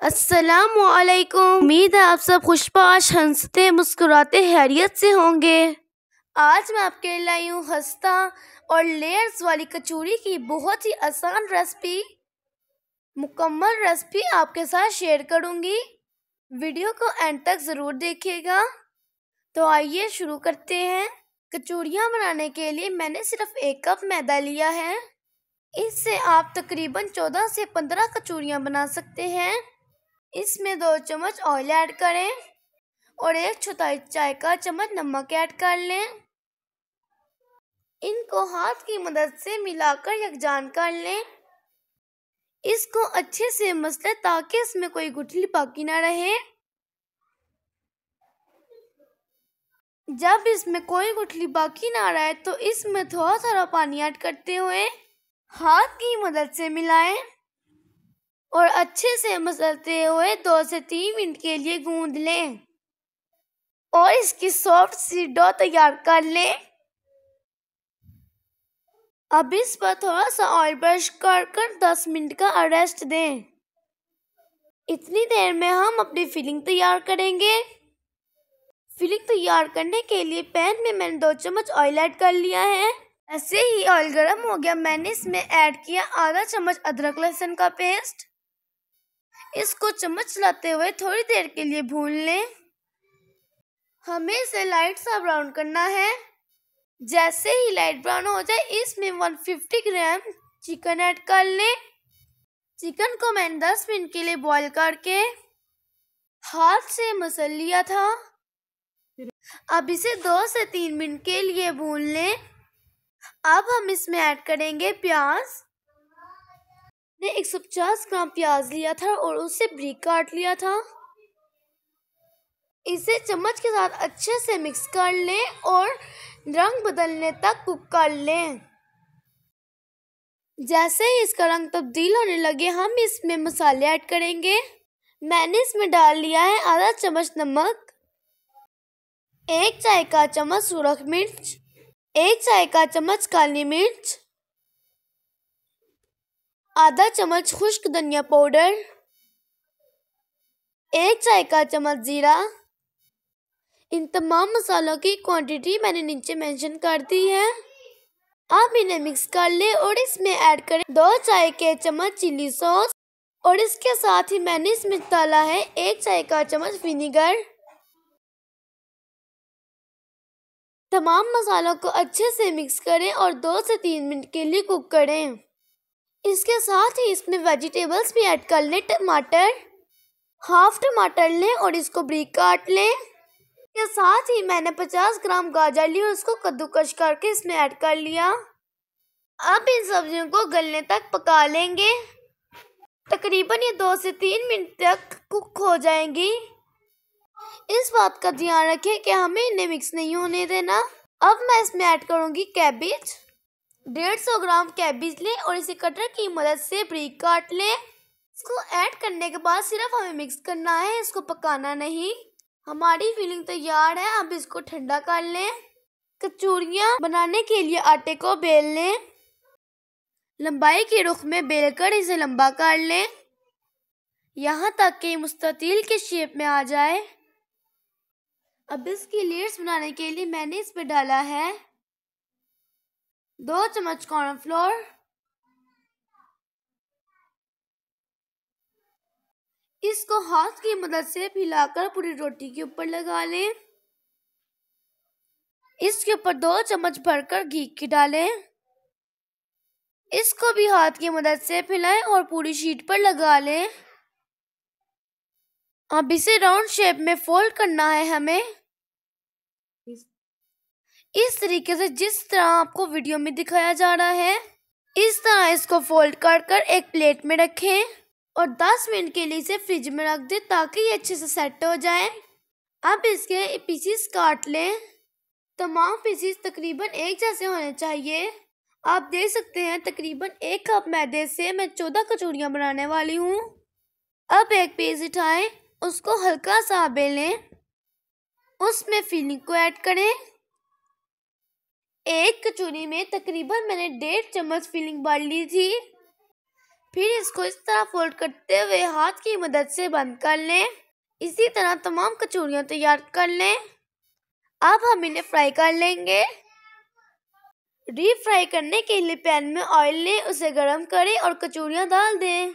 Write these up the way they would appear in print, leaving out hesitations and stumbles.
अस्सलामुअलैकुम। उम्मीद है आप सब खुशबाश हंसते मुस्कुराते हैरियत से होंगे। आज मैं आपके लिए लाई हूँ खस्ता और लेयर्स वाली कचौरी की बहुत ही आसान रेसिपी। मुकम्मल रेसिपी आपके साथ शेयर करूँगी, वीडियो को एंड तक ज़रूर देखिएगा। तो आइए शुरू करते हैं। कचौरियाँ बनाने के लिए मैंने सिर्फ 1 कप मैदा लिया है। इससे आप तकरीबन 14 से 15 कचौरियाँ बना सकते हैं। इसमें 2 चम्मच ऑयल ऐड करें और 1/4 चाय का चम्मच नमक ऐड कर लें। इनको हाथ की मदद से मिलाकर यकजान कर लें। इसको अच्छे से मसलें ताकि इसमें कोई गुठली बाकी ना रहे। जब इसमें कोई गुठली बाकी ना रहे तो इसमें थोड़ा थोड़ा पानी ऐड करते हुए हाथ की मदद से मिलाएं और अच्छे से मसलते हुए 2 से 3 मिनट के लिए गूंद लें और इसकी सॉफ्ट सी डो तैयार कर लें। अब इस पर थोड़ा सा ऑयल ब्रश कर 10 मिनट का रेस्ट दें। इतनी देर में हम अपनी फिलिंग तैयार करेंगे। फिलिंग तैयार करने के लिए पैन में मैंने 2 चम्मच ऑयल ऐड कर लिया है। ऐसे ही ऑयल गर्म हो गया, मैंने इसमें ऐड किया आधा चम्मच अदरक लहसुन का पेस्ट। इसको चम्मच चलाते हुए थोड़ी देर के लिए भून लें। हमें इसे लाइट सा ब्राउन करना है। जैसे ही लाइट ब्राउन हो जाए इसमें 150 ग्राम चिकन ऐड कर लें। चिकन को मैंने 10 मिनट के लिए बॉईल करके हाथ से मसल लिया था। अब इसे 2 से 3 मिनट के लिए भून लें। अब हम इसमें ऐड करेंगे प्याज। मैंने 150 ग्राम प्याज लिया था और उसे बारीक काट लिया था। इसे चम्मच के साथ अच्छे से मिक्स कर लें और रंग बदलने तक कुक कर लें। जैसे ही इसका रंग तब्दील होने लगे हम इसमें मसाले ऐड करेंगे। मैंने इसमें डाल लिया है आधा चम्मच नमक, 1 चाय का चम्मच सुरख मिर्च, 1 चाय का चम्मच काली मिर्च, आधा चम्मच खुश्क धनिया पाउडर, 1 चाय का चम्मच जीरा। इन तमाम मसालों की क्वांटिटी मैंने नीचे मेंशन कर दी है। अब इन्हें मिक्स कर ले और इसमें ऐड करें 2 चाय के चम्मच चिली सॉस और इसके साथ ही मैंने इसमें डाला है 1 चाय का चम्मच विनेगर। तमाम मसालों को अच्छे से मिक्स करें और 2 से 3 मिनट के लिए कुक करें। इसके साथ ही इसमें वेजिटेबल्स भी ऐड कर लें। हाफ टमाटर लें और इसको बारीक काट लें। इसके साथ ही मैंने 50 ग्राम गाजर ली और उसको कद्दूकस करके इसमें ऐड कर लिया। अब इन सब्जियों को गलने तक पका लेंगे। तकरीबन ये 2 से 3 मिनट तक कुक हो जाएंगी। इस बात का ध्यान रखें कि हमें इन्हें मिक्स नहीं होने देना। अब मैं इसमें ऐड करूंगी कैबेज। 150 ग्राम कैबेज लें और इसे कटर की मदद से बारीक काट लें। इसको ऐड करने के बाद सिर्फ हमें मिक्स करना है, इसको पकाना नहीं। हमारी फिलिंग तैयार है। अब इसको ठंडा कर लें। कचौरियाँ बनाने के लिए आटे को बेल लें। लंबाई के रुख में बेलकर इसे लंबा कर लें यहाँ तक कि मुस्ततील के शेप में आ जाए। अब इसकी लेयर्स बनाने के लिए मैंने इसमें डाला है 2 चम्मच कॉर्नफ्लोर, इसको हाथ की मदद से फैलाकर पूरी रोटी के ऊपर लगा लें। इसके ऊपर 2 चम्मच भरकर घी की डालें। इसको भी हाथ की मदद से फैलाएं और पूरी शीट पर लगा लें। अब इसे राउंड शेप में फोल्ड करना है हमें, इस तरीके से जिस तरह आपको वीडियो में दिखाया जा रहा है। इस तरह इसको फोल्ड कर एक प्लेट में रखें और 10 मिनट के लिए इसे फ्रिज में रख दें ताकि ये अच्छे से सेट हो जाए। अब इसके पीसीस काट लें। तमाम पीसीस तकरीबन एक जैसे होने चाहिए। आप देख सकते हैं तकरीबन 1 कप मैदे से मैं 14 कचौरियाँ बनाने वाली हूँ। अब एक पीस उठाएं, उसको हल्का सा बेलें, उसमें फिलिंग को ऐड करें। एक कचौरी में तकरीबन मैंने 1.5 चम्मच फिलिंग डाल ली थी। फिर इसको इस तरह फोल्ड करते हुए हाथ की मदद से बंद कर लें। इसी तरह तमाम कचौड़ियाँ तैयार कर लें। अब हम इन्हें फ्राई कर लेंगे। डीप फ्राई करने के लिए पैन में ऑयल लें, उसे गर्म करें और कचौड़ियाँ डाल दें।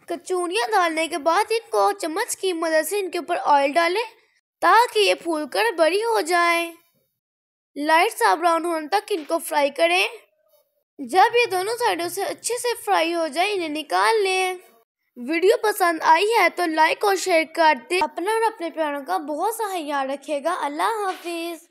कचौड़ियाँ डालने के बाद इनको चम्मच की मदद से इनके ऊपर ऑयल डालें ताकि ये फूलकर बड़ी हो जाए। लाइट सा ब्राउन होने तक इनको फ्राई करें। जब ये दोनों साइडों से अच्छे से फ्राई हो जाए इन्हें निकाल लें। वीडियो पसंद आई है तो लाइक और शेयर कर दें। अपना और अपने प्यारों का बहुत सा ख्याल रखिएगा। अल्लाह हाफिज।